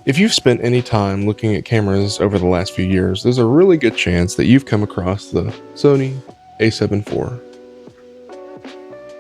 If you've spent any time looking at cameras over the last few years, there's a really good chance that you've come across the Sony A7 IV.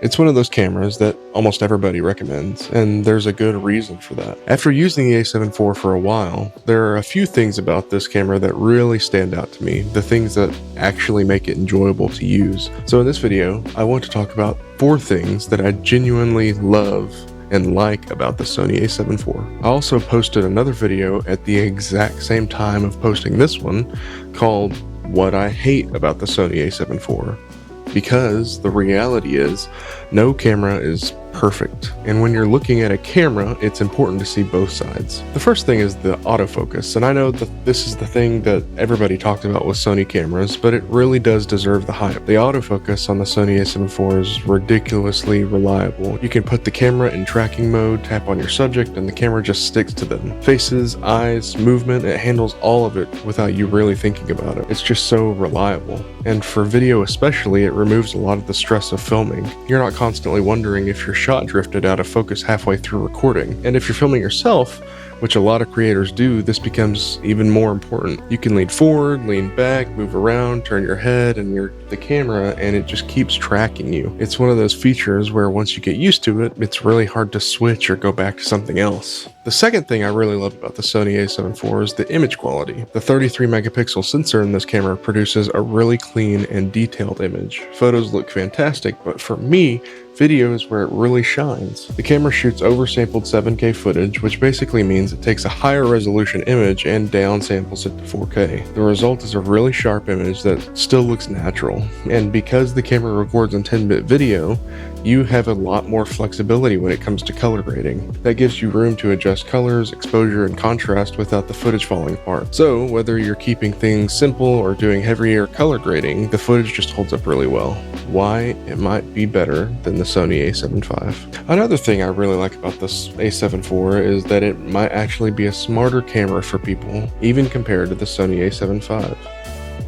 It's one of those cameras that almost everybody recommends, and there's a good reason for that. After using the A7 IV for a while, there are a few things about this camera that really stand out to me, the things that actually make it enjoyable to use. So in this video, I want to talk about 4 things that I genuinely love and like about the Sony A7 IV. I also posted another video at the exact same time of posting this one called What I Hate About the Sony A7 IV. Because the reality is, no camera is perfect. And when you're looking at a camera, it's important to see both sides. The first thing is the autofocus. And I know that this is the thing that everybody talked about with Sony cameras, but it really does deserve the hype. The autofocus on the Sony A7 IV is ridiculously reliable. You can put the camera in tracking mode, tap on your subject, and the camera just sticks to them. Faces, eyes, movement, it handles all of it without you really thinking about it. It's just so reliable. And for video especially, it removes a lot of the stress of filming. You're not constantly wondering if your shot drifted out of focus halfway through recording. And if you're filming yourself, which a lot of creators do, this becomes even more important. You can lean forward, lean back, move around, turn your head and the camera, and it just keeps tracking you. It's one of those features where once you get used to it, it's really hard to switch or go back to something else. The second thing I really love about the Sony A7 IV is the image quality. The 33 megapixel sensor in this camera produces a really clean and detailed image. Photos look fantastic, but for me, video is where it really shines. The camera shoots oversampled 7K footage, which basically means it takes a higher resolution image and downsamples it to 4K. The result is a really sharp image that still looks natural. And because the camera records in 10-bit video, you have a lot more flexibility when it comes to color grading. That gives you room to adjust colors, exposure, and contrast without the footage falling apart. So whether you're keeping things simple or doing heavier color grading, the footage just holds up really well. Why it might be better than the Sony A7 V. Another thing I really like about this A7 IV is that it might actually be a smarter camera for people, even compared to the Sony A7 V.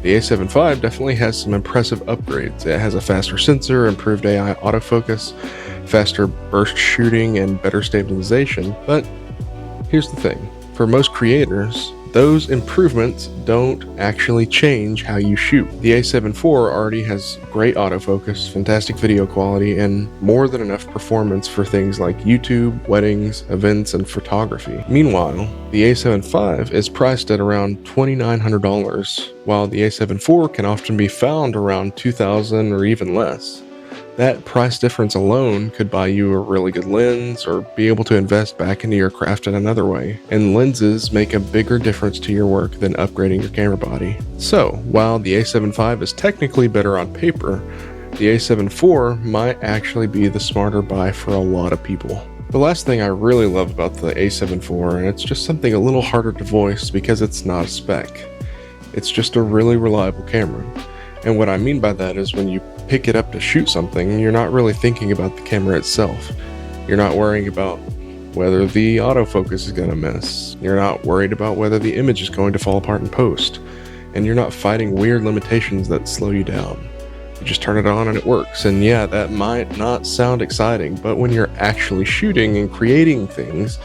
The A7 V definitely has some impressive upgrades. It has a faster sensor, improved AI autofocus, faster burst shooting, and better stabilization. But here's the thing. For most creators, those improvements don't actually change how you shoot. The A7 IV already has great autofocus, fantastic video quality, and more than enough performance for things like YouTube, weddings, events, and photography. Meanwhile, the A7 V is priced at around $2,900, while the A7 IV can often be found around $2,000 or even less. That price difference alone could buy you a really good lens or be able to invest back into your craft in another way. And lenses make a bigger difference to your work than upgrading your camera body. So, while the A7 V is technically better on paper, the A7 IV might actually be the smarter buy for a lot of people. The last thing I really love about the A7 IV, and it's just something a little harder to voice because it's not a spec. It's just a really reliable camera. And what I mean by that is when you pick it up to shoot something, you're not really thinking about the camera itself. You're not worrying about whether the autofocus is going to miss. You're not worried about whether the image is going to fall apart in post. And you're not fighting weird limitations that slow you down. You just turn it on and it works. And yeah, that might not sound exciting, but when you're actually shooting and creating things,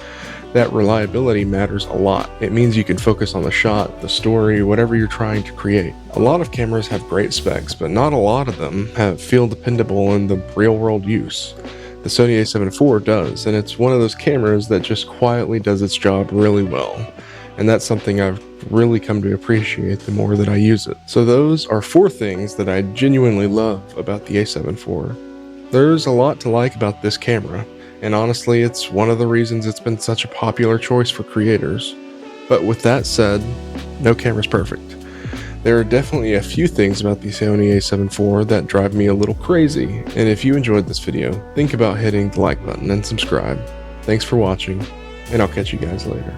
that reliability matters a lot. It means you can focus on the shot, the story, whatever you're trying to create. A lot of cameras have great specs, but not a lot of them feel dependable in the real-world use. The Sony A7 IV does, and it's one of those cameras that just quietly does its job really well. And that's something I've really come to appreciate the more that I use it. So those are 4 things that I genuinely love about the A7 IV. There's a lot to like about this camera. And honestly, it's one of the reasons it's been such a popular choice for creators. But with that said, no camera's perfect. There are definitely a few things about the Sony A7 IV that drive me a little crazy, and if you enjoyed this video, think about hitting the like button and subscribe. Thanks for watching, and I'll catch you guys later.